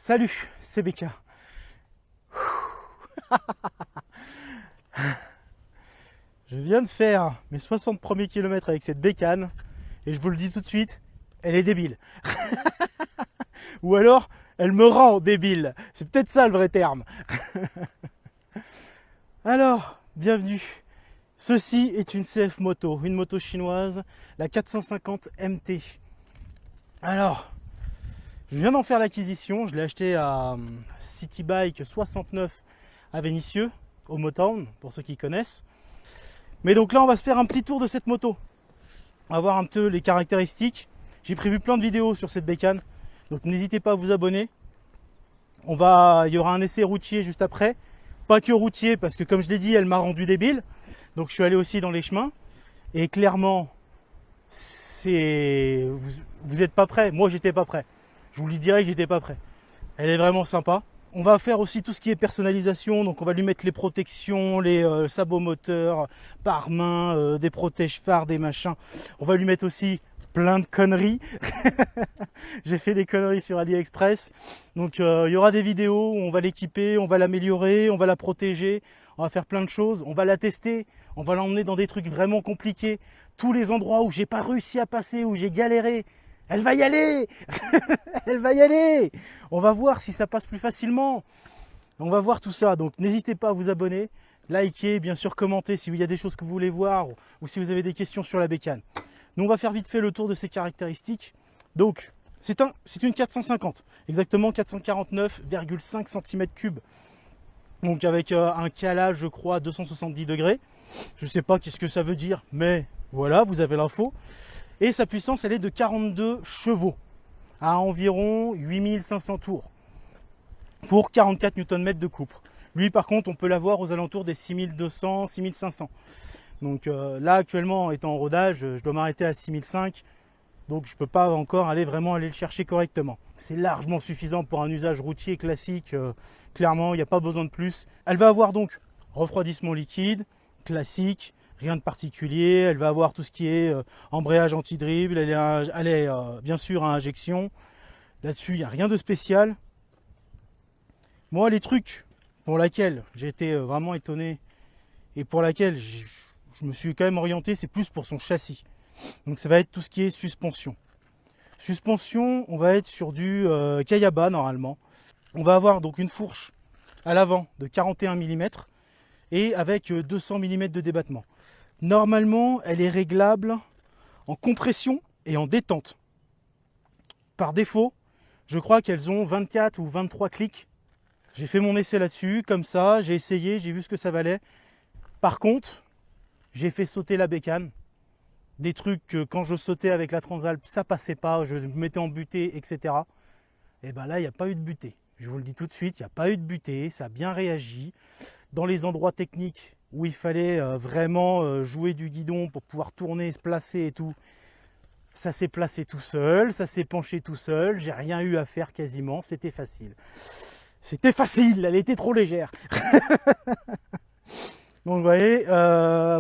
Salut, c'est BK. Je viens de faire mes 60 premiers kilomètres avec cette bécane et je vous le dis tout de suite, elle est débile. Ou alors, elle me rend débile. C'est peut-être ça le vrai terme. Alors, bienvenue. Ceci est une CF moto, une moto chinoise, la 450 MT. Alors, je viens d'en faire l'acquisition, je l'ai acheté à City Bike 69 à Vénissieux, au Motown, pour ceux qui connaissent. Mais donc là, on va se faire un petit tour de cette moto. On va voir un peu les caractéristiques. J'ai prévu plein de vidéos sur cette bécane, donc n'hésitez pas à vous abonner. Il y aura un essai routier juste après. Pas que routier, parce que comme je l'ai dit, elle m'a rendu débile. Donc je suis allé aussi dans les chemins. Et clairement, vous n'êtes pas prêts. Moi, j'étais pas prêt. Je vous le dis direct, j'étais pas prêt. Elle est vraiment sympa. On va faire aussi tout ce qui est personnalisation. Donc on va lui mettre les protections, les sabots moteurs, pare-main, des protège-phares, des machins. On va lui mettre aussi plein de conneries. J'ai fait des conneries sur AliExpress. Donc il y aura des vidéos où on va l'équiper, on va l'améliorer, on va la protéger. On va faire plein de choses. On va la tester. On va l'emmener dans des trucs vraiment compliqués. Tous les endroits où j'ai pas réussi à passer, où j'ai galéré. Elle va y aller. Elle va y aller. On va voir si ça passe plus facilement. On va voir tout ça. Donc n'hésitez pas à vous abonner, liker, bien sûr commenter s'il y a des choses que vous voulez voir ou si vous avez des questions sur la bécane. Nous on va faire vite fait le tour de ses caractéristiques. Donc c'est une 450, exactement 449,5 cm3. Donc avec un calage je crois à 270 degrés. Je ne sais pas qu'est-ce que ça veut dire, mais voilà, vous avez l'info. Et sa puissance, elle est de 42 chevaux, à environ 8500 tours, pour 44 Nm de couple. Lui, par contre, on peut l'avoir aux alentours des 6200, 6500. Donc là, actuellement, étant en rodage, je dois m'arrêter à 6005. Donc je ne peux pas encore vraiment aller le chercher correctement. C'est largement suffisant pour un usage routier classique. Clairement, il n'y a pas besoin de plus. Elle va avoir donc refroidissement liquide, classique. Rien de particulier, elle va avoir tout ce qui est embrayage anti-dribble, elle est bien sûr à injection. Là-dessus, il n'y a rien de spécial. Moi, les trucs pour lesquels j'ai été vraiment étonné et pour lesquels je me suis quand même orienté, c'est plus pour son châssis. Donc ça va être tout ce qui est suspension. Suspension, on va être sur du Kayaba normalement. On va avoir donc une fourche à l'avant de 41 mm et avec 200 mm de débattement. Normalement, elle est réglable en compression et en détente. Par défaut, je crois qu'elles ont 24 ou 23 clics. J'ai fait mon essai là-dessus, comme ça, j'ai essayé, j'ai vu ce que ça valait. Par contre, j'ai fait sauter la bécane. Des trucs que quand je sautais avec la Transalp, ça passait pas, je me mettais en butée, etc. Et bien là, il n'y a pas eu de butée. Je vous le dis tout de suite, il n'y a pas eu de butée, ça a bien réagi. Dans les endroits techniques où il fallait vraiment jouer du guidon pour pouvoir tourner, se placer et tout, ça s'est placé tout seul, ça s'est penché tout seul, j'ai rien eu à faire quasiment, c'était facile. C'était facile, elle était trop légère. Donc vous voyez,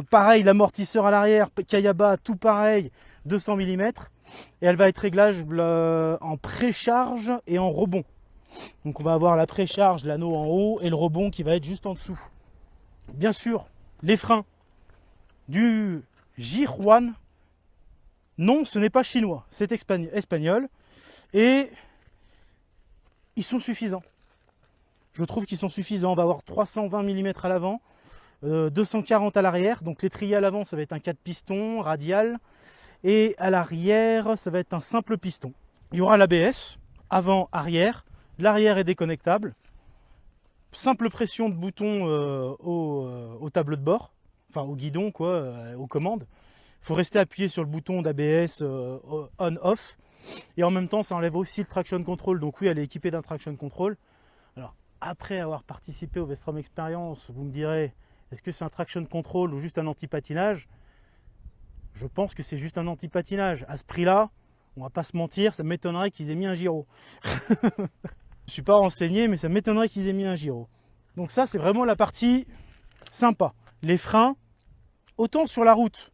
pareil, l'amortisseur à l'arrière, Kayaba, tout pareil, 200 mm. Et elle va être réglable en précharge et en rebond. Donc on va avoir la précharge, l'anneau en haut et le rebond qui va être juste en dessous. Bien sûr, les freins du Jihuan, non, ce n'est pas chinois, c'est espagnol. Et ils sont suffisants. Je trouve qu'ils sont suffisants. On va avoir 320 mm à l'avant, 240 à l'arrière. Donc l'étrier à l'avant, ça va être un 4 pistons radial. Et à l'arrière, ça va être un simple piston. Il y aura l'ABS, avant-arrière. L'arrière est déconnectable. Simple pression de bouton au tableau de bord, enfin au guidon, quoi, aux commandes. Il faut rester appuyé sur le bouton d'ABS on-off. Et en même temps, ça enlève aussi le traction control. Donc oui, elle est équipée d'un traction control. Alors, après avoir participé au Vestrom Experience, vous me direz, est-ce que c'est un traction control ou juste un anti-patinage? Je pense que c'est juste un anti-patinage. À ce prix-là, on va pas se mentir, ça m'étonnerait qu'ils aient mis un gyro. Je ne suis pas renseigné, mais ça m'étonnerait qu'ils aient mis un gyro. Donc ça, c'est vraiment la partie sympa. Les freins, autant sur la route,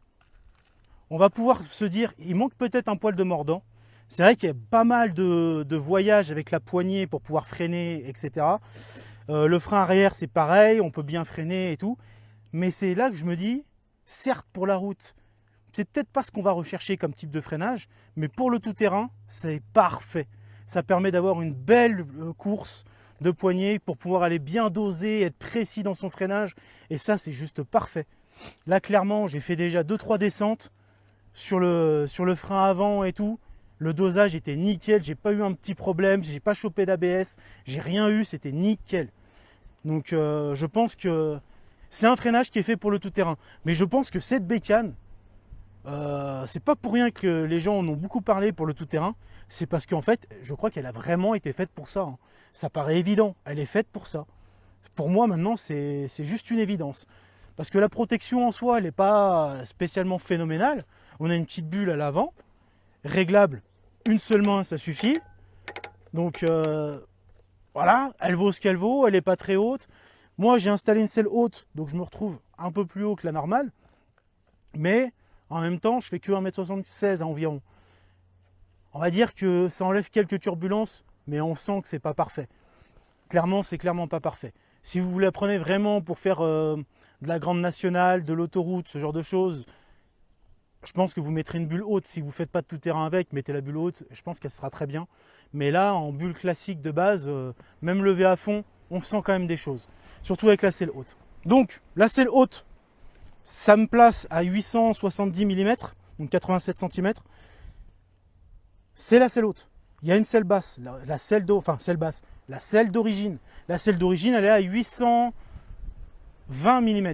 on va pouvoir se dire, il manque peut-être un poil de mordant. C'est vrai qu'il y a pas mal de voyages avec la poignée pour pouvoir freiner, etc. Le frein arrière, c'est pareil, on peut bien freiner et tout. Mais c'est là que je me dis, certes pour la route, c'est peut-être pas ce qu'on va rechercher comme type de freinage, mais pour le tout-terrain, c'est parfait. Ça permet d'avoir une belle course de poignée pour pouvoir aller bien doser, être précis dans son freinage. Et ça, c'est juste parfait. Là, clairement, j'ai fait déjà 2-3 descentes sur le frein avant et tout. Le dosage était nickel, j'ai pas eu un petit problème, j'ai pas chopé d'ABS, j'ai rien eu, c'était nickel. Donc je pense que c'est un freinage qui est fait pour le tout-terrain. Mais je pense que cette bécane, c'est pas pour rien que les gens en ont beaucoup parlé pour le tout-terrain. C'est parce qu'en fait, je crois qu'elle a vraiment été faite pour ça, hein. Ça paraît évident, elle est faite pour ça. Pour moi maintenant, c'est juste une évidence. Parce que la protection en soi, elle n'est pas spécialement phénoménale. On a une petite bulle à l'avant, réglable, une seule main, ça suffit. Donc voilà, elle vaut ce qu'elle vaut, elle n'est pas très haute. Moi, j'ai installé une selle haute, donc je me retrouve un peu plus haut que la normale. Mais en même temps, je fais que 1m76 environ. On va dire que ça enlève quelques turbulences, mais on sent que c'est pas parfait. Clairement, c'est clairement pas parfait. Si vous la prenez vraiment pour faire de la grande nationale, de l'autoroute, ce genre de choses, je pense que vous mettrez une bulle haute. Si vous ne faites pas de tout-terrain avec, mettez la bulle haute, je pense qu'elle sera très bien. Mais là, en bulle classique de base, même levée à fond, on sent quand même des choses. Surtout avec la selle haute. Donc, la selle haute, ça me place à 870 mm, donc 87 cm. C'est la selle haute. Il y a une selle basse, la selle basse, la selle d'origine. La selle d'origine, elle est à 820 mm.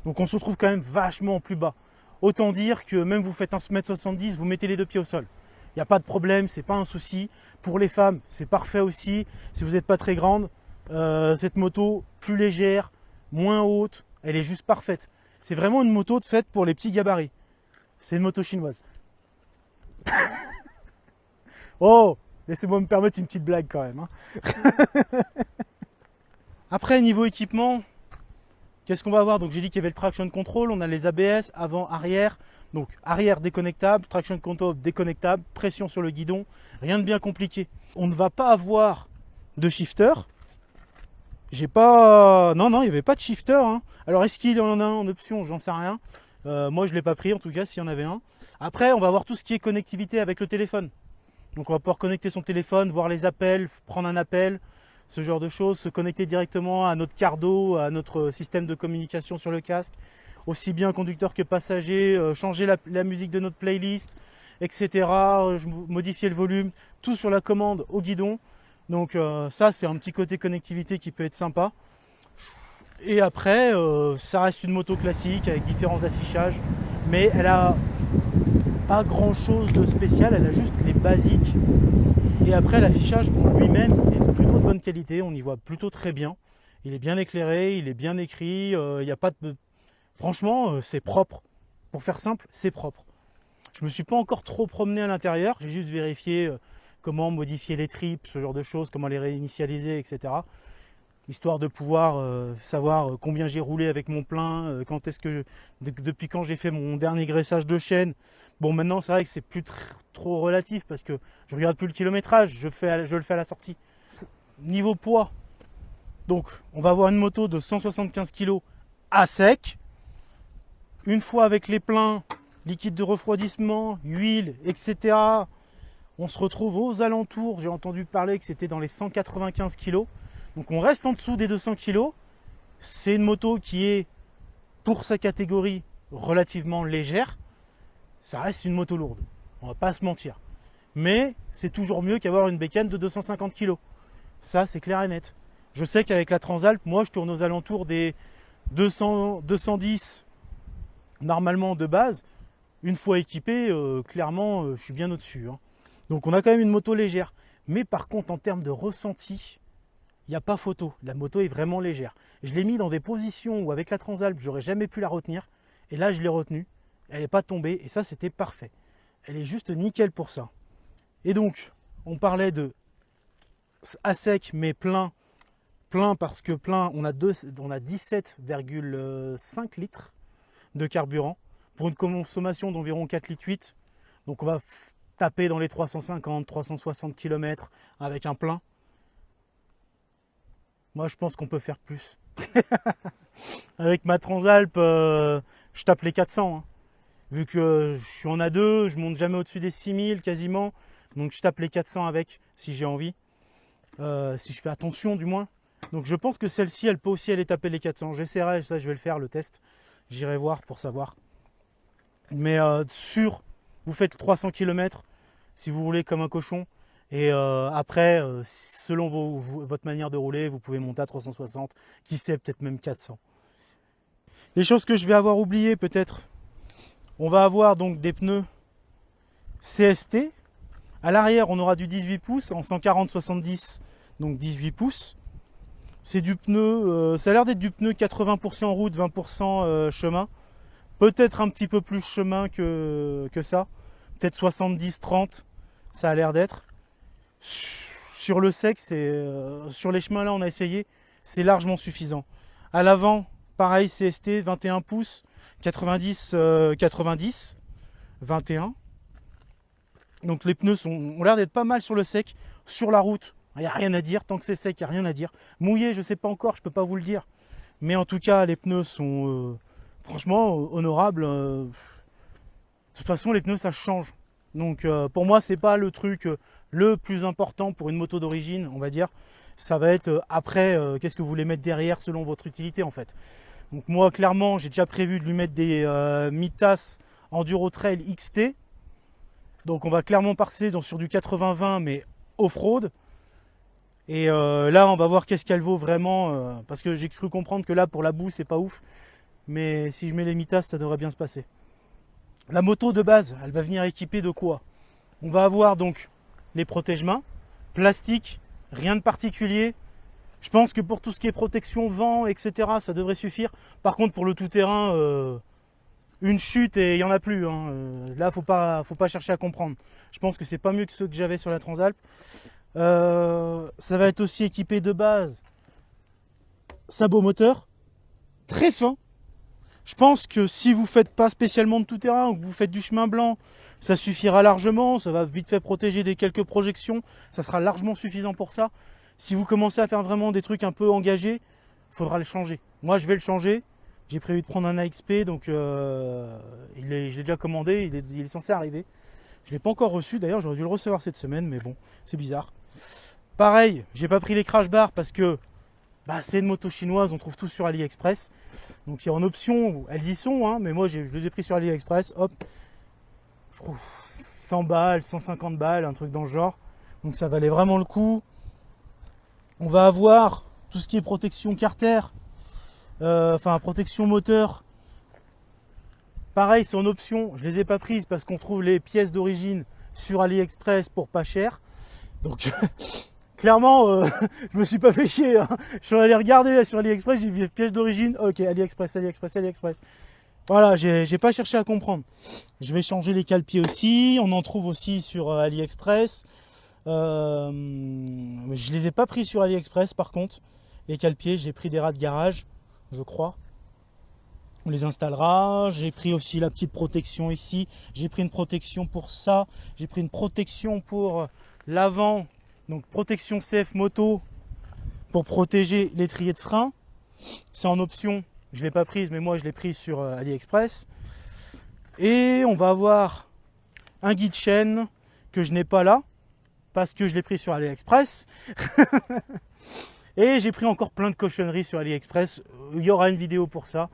Donc on se retrouve quand même vachement plus bas. Autant dire que même vous faites 1m70, vous mettez les deux pieds au sol. Il n'y a pas de problème, c'est pas un souci. Pour les femmes, c'est parfait aussi. Si vous n'êtes pas très grande, cette moto plus légère, moins haute, elle est juste parfaite. C'est vraiment une moto faite pour les petits gabarits. C'est une moto chinoise. Oh, laissez-moi me permettre une petite blague quand même, hein. Après, niveau équipement, qu'est-ce qu'on va avoir? Donc j'ai dit qu'il y avait le traction control, on a les ABS, avant, arrière. Donc arrière déconnectable, traction control déconnectable, pression sur le guidon, rien de bien compliqué. On ne va pas avoir de shifter. J'ai pas... Non, il n'y avait pas de shifter, hein. Alors est-ce qu'il y en a un en option? J'en sais rien. Moi je ne l'ai pas pris en tout cas s'il y en avait un. Après on va avoir tout ce qui est connectivité avec le téléphone. Donc on va pouvoir connecter son téléphone, voir les appels, prendre un appel, ce genre de choses, se connecter directement à notre cardo, à notre système de communication sur le casque, aussi bien conducteur que passager, changer la musique de notre playlist, etc. Modifier le volume, tout sur la commande au guidon. Donc ça c'est un petit côté connectivité qui peut être sympa. Et après, ça reste une moto classique avec différents affichages, mais elle a pas grand chose de spécial, elle a juste les basiques. Et après l'affichage en lui-même il est plutôt de bonne qualité, on y voit plutôt très bien. Il est bien éclairé, il est bien écrit, il n'y a pas de... Franchement, c'est propre. Pour faire simple, c'est propre. Je ne me suis pas encore trop promené à l'intérieur, j'ai juste vérifié comment modifier les tripes, ce genre de choses, comment les réinitialiser, etc. Histoire de pouvoir savoir combien j'ai roulé avec mon plein, quand est-ce que depuis quand j'ai fait mon dernier graissage de chaîne. Bon, maintenant c'est vrai que c'est plus trop relatif parce que je regarde plus le kilométrage, je le fais à la sortie. Niveau poids, donc on va avoir une moto de 175 kg à sec. Une fois avec les pleins, liquide de refroidissement, huile, etc. On se retrouve aux alentours, j'ai entendu parler que c'était dans les 195 kg. Donc on reste en dessous des 200 kg. C'est une moto qui est, pour sa catégorie, relativement légère. Ça reste une moto lourde, on va pas se mentir. Mais c'est toujours mieux qu'avoir une bécane de 250 kg. Ça, c'est clair et net. Je sais qu'avec la Transalp, moi, je tourne aux alentours des 200, 210 normalement de base. Une fois équipé, clairement, je suis bien au-dessus, hein. Donc on a quand même une moto légère. Mais par contre, en termes de ressenti, il n'y a pas photo. La moto est vraiment légère. Je l'ai mis dans des positions où avec la Transalp, j'aurais jamais pu la retenir. Et là, je l'ai retenue. Elle n'est pas tombée. Et ça, c'était parfait. Elle est juste nickel pour ça. Et donc, on parlait de à sec, mais plein. Plein parce que plein, on a 17,5 litres de carburant pour une consommation d'environ 4,8 litres. Donc on va taper dans les 350, 360 km avec un plein. Moi, je pense qu'on peut faire plus. Avec ma Transalp, je tape les 400. Hein. Vu que je suis en A2, je monte jamais au-dessus des 6000 quasiment. Donc je tape les 400 avec, si j'ai envie. Si je fais attention du moins. Donc je pense que celle-ci, elle peut aussi aller taper les 400. J'essaierai, ça je vais le faire, le test. J'irai voir pour savoir. Mais vous faites 300 km si vous roulez comme un cochon. Et après, selon votre manière de rouler, vous pouvez monter à 360, qui sait, peut-être même 400. Les choses que je vais avoir oubliées peut-être, on va avoir donc des pneus CST. À l'arrière, on aura du 18 pouces en 140-70, donc 18 pouces. C'est du pneu, ça a l'air d'être du pneu 80% route, 20% chemin. Peut-être un petit peu plus chemin que ça. Peut-être 70-30, ça a l'air d'être. Sur le sec, sur les chemins là, on a essayé, c'est largement suffisant. À l'avant, pareil, CST 21 pouces, 90-90, 21. Donc les pneus ont l'air d'être pas mal sur le sec. Sur la route, il n'y a rien à dire. Tant que c'est sec, il n'y a rien à dire. Mouillé, je ne sais pas encore, je ne peux pas vous le dire. Mais en tout cas, les pneus sont franchement honorables. De toute façon, les pneus, ça change. Donc pour moi, c'est pas le truc le plus important pour une moto d'origine, on va dire. Ça va être après, qu'est-ce que vous voulez mettre derrière selon votre utilité en fait. Donc moi, clairement, j'ai déjà prévu de lui mettre des Mitas Enduro Trail XT. Donc on va clairement passer sur du 80-20 mais off-road. Et là on va voir qu'est-ce qu'elle vaut vraiment. Parce que j'ai cru comprendre que là pour la boue c'est pas ouf. Mais si je mets les Mitas ça devrait bien se passer. La moto de base elle va venir équipée de quoi? On va avoir donc les protège-mains. Plastique, rien de particulier. Je pense que pour tout ce qui est protection vent etc ça devrait suffire. Par contre pour le tout-terrain... une chute et il n'y en a plus. Hein. Là, faut pas chercher à comprendre. Je pense que c'est pas mieux que ceux que j'avais sur la Transalp. Ça va être aussi équipé de base. Sabot moteur, très fin. Je pense que si vous ne faites pas spécialement de tout-terrain ou que vous faites du chemin blanc, ça suffira largement. Ça va vite fait protéger des quelques projections. Ça sera largement suffisant pour ça. Si vous commencez à faire vraiment des trucs un peu engagés, il faudra le changer. Moi, je vais le changer. J'ai prévu de prendre un AXP, donc je l'ai déjà commandé, il est censé arriver. Je ne l'ai pas encore reçu, d'ailleurs j'aurais dû le recevoir cette semaine, mais bon, c'est bizarre. Pareil, j'ai pas pris les crash bars parce que c'est une moto chinoise, on trouve tout sur AliExpress. Donc il y a en option, elles y sont, hein, mais moi je les ai pris sur AliExpress, hop, je trouve 100 balles, 150 balles, un truc dans le genre. Donc ça valait vraiment le coup. On va avoir tout ce qui est protection carter. Protection moteur, pareil c'est en option, je les ai pas prises parce qu'on trouve les pièces d'origine sur AliExpress pour pas cher, donc clairement je me suis pas fait chier, hein. Je suis allé regarder sur AliExpress, j'ai vu les pièces d'origine, ok, AliExpress, voilà, j'ai pas cherché à comprendre. Je vais changer les cale-pieds aussi, on en trouve aussi sur AliExpress. Je les ai pas pris sur AliExpress par contre, les cale-pieds, j'ai pris des rats de garage, je crois. On les installera. J'ai pris aussi la petite protection ici. J'ai pris une protection pour ça. J'ai pris une protection pour l'avant. Donc protection CF moto pour protéger l'étrier de frein. C'est en option. Je ne l'ai pas prise, mais moi je l'ai prise sur AliExpress. Et on va avoir un guide chaîne que je n'ai pas là parce que je l'ai pris sur AliExpress. Et j'ai pris encore plein de cochonneries sur AliExpress. Il y aura une vidéo pour ça.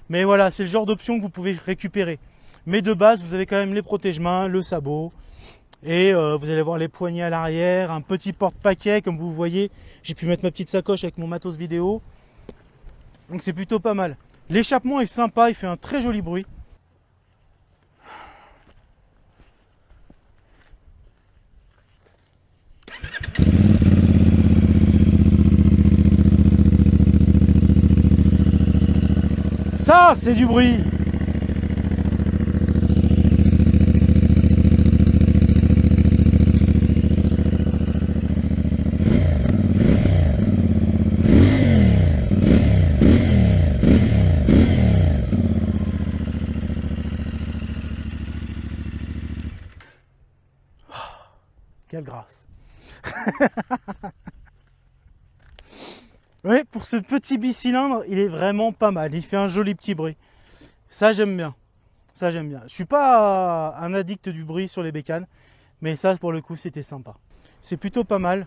Mais voilà, c'est le genre d'option que vous pouvez récupérer. Mais de base, vous avez quand même les protège-mains, le sabot. Et vous allez voir les poignées à l'arrière, un petit porte-paquet comme vous voyez. J'ai pu mettre ma petite sacoche avec mon matos vidéo. Donc c'est plutôt pas mal. L'échappement est sympa, il fait un très joli bruit. Ça, c'est du bruit. grâce. Oui, pour ce petit bicylindre, il est vraiment pas mal. Il fait un joli petit bruit. Ça, j'aime bien. Ça, j'aime bien. Je suis pas un addict du bruit sur les bécanes, mais ça, pour le coup, c'était sympa. C'est plutôt pas mal.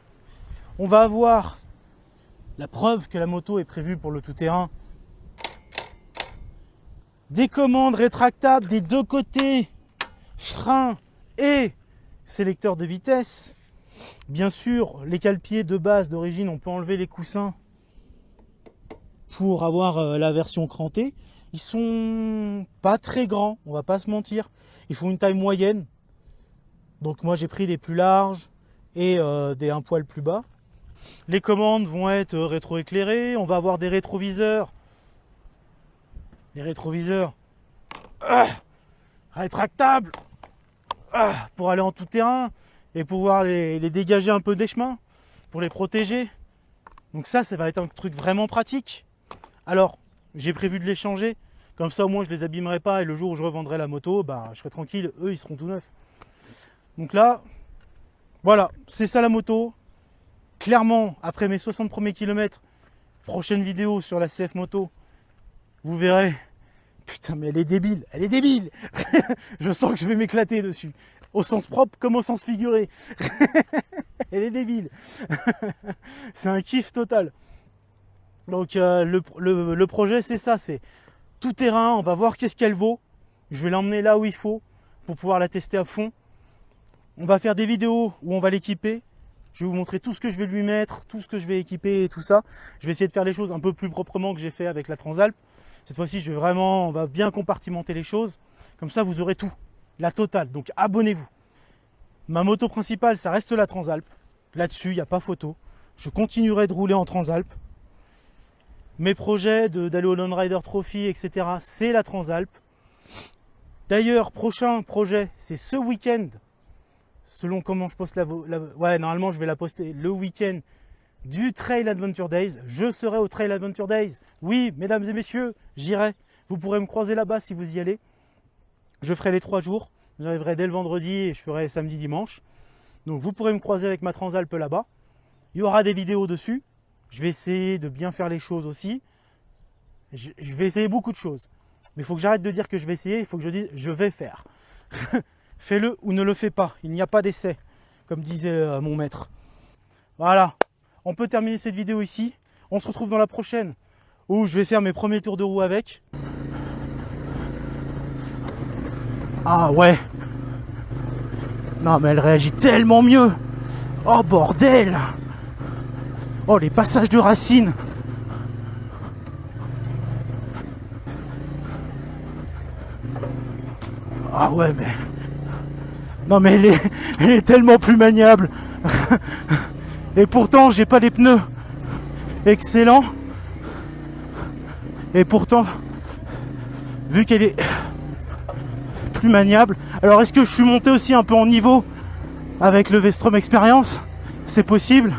On va avoir la preuve que la moto est prévue pour le tout-terrain. Des commandes rétractables des deux côtés, frein et sélecteur de vitesse. Bien sûr, les cale-pieds de base d'origine, on peut enlever les coussins pour avoir la version crantée. Ils sont pas très grands, on va pas se mentir. Ils font une taille moyenne. Donc moi j'ai pris des plus larges et des un poil plus bas. Les commandes vont être rétroéclairées. On va avoir des rétroviseurs. Les rétroviseurs rétractables pour aller en tout terrain et pouvoir les dégager un peu des chemins pour les protéger. Donc ça va être un truc vraiment pratique. Alors, j'ai prévu de les changer. Comme ça, au moins, je les abîmerai pas. Et le jour où je revendrai la moto, bah, je serai tranquille. Eux, ils seront tout neufs. Donc là, voilà, c'est ça la moto. Clairement, après mes 60 premiers kilomètres, prochaine vidéo sur la CF Moto, vous verrez. Putain, mais elle est débile. Elle est débile. Je sens que je vais m'éclater dessus. Au sens propre comme au sens figuré. Elle est débile. C'est un kiff total. Donc le projet c'est ça, c'est tout terrain, on va voir qu'est-ce qu'elle vaut. Je vais l'emmener là où il faut pour pouvoir la tester à fond. On va faire des vidéos où on va l'équiper. Je vais vous montrer tout ce que je vais lui mettre, tout ce que je vais équiper et tout ça. Je vais essayer de faire les choses un peu plus proprement que j'ai fait avec la Transalp. Cette fois-ci, on va bien compartimenter les choses. Comme ça, vous aurez tout, la totale. Donc abonnez-vous. Ma moto principale, ça reste la Transalp. Là-dessus, il n'y a pas photo. Je continuerai de rouler en Transalp. Mes projets d'aller au Lone Rider Trophy, etc., c'est la Transalp. D'ailleurs, prochain projet, c'est ce week-end. Selon comment je poste ouais, normalement, je vais la poster le week-end du Trail Adventure Days. Je serai au Trail Adventure Days. Oui, mesdames et messieurs, j'irai. Vous pourrez me croiser là-bas si vous y allez. Je ferai les 3 jours. J'arriverai dès le vendredi et je ferai samedi, dimanche. Donc, vous pourrez me croiser avec ma Transalp là-bas. Il y aura des vidéos dessus. Je vais essayer de bien faire les choses aussi. Je vais essayer beaucoup de choses. Mais il faut que j'arrête de dire que je vais essayer. Il faut que je dise je vais faire. Fais-le ou ne le fais pas. Il n'y a pas d'essai, comme disait mon maître. Voilà. On peut terminer cette vidéo ici. On se retrouve dans la prochaine où je vais faire mes premiers tours de roue avec. Ah ouais. Non mais elle réagit tellement mieux. Oh bordel. Oh, les passages de racines. Ah ouais, mais... Non, mais elle est tellement plus maniable. Et pourtant, j'ai pas les pneus excellents. Et pourtant, vu qu'elle est plus maniable... Alors, est-ce que je suis monté aussi un peu en niveau avec le V-Strom Experience? C'est possible.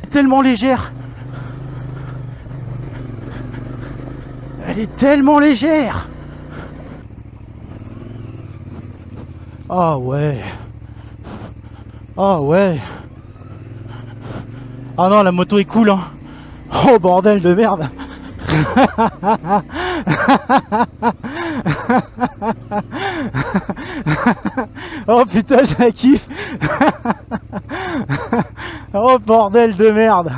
Tellement légère. Elle est tellement légère. Ah ouais. Ah ouais. Ah non, la moto est cool, hein. Oh bordel de merde. Oh putain, je la kiffe. Oh bordel de merde.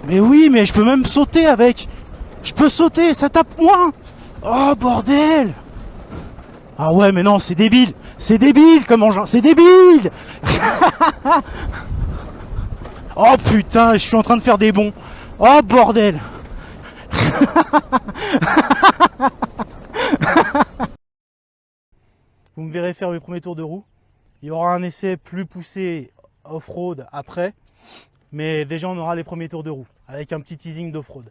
Mais oui, mais je peux même sauter avec. Je peux sauter, ça tape moins. Oh bordel. Ah ouais, mais non, c'est débile. C'est débile comme engin. C'est débile. Oh putain, je suis en train de faire des bonds. Oh bordel. Vous me verrez faire mes premiers tours de roue. Il y aura un essai plus poussé off-road après. Mais déjà, on aura les premiers tours de roue avec un petit teasing d'off-road.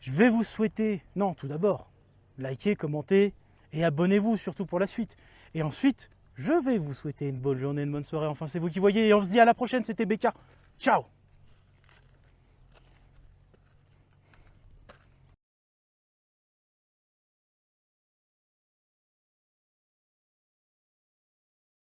Je vais vous souhaiter... Non, tout d'abord, likez, commentez et abonnez-vous surtout pour la suite. Et ensuite, je vais vous souhaiter une bonne journée, une bonne soirée. Enfin, c'est vous qui voyez. Et on se dit à la prochaine. C'était BK. Ciao.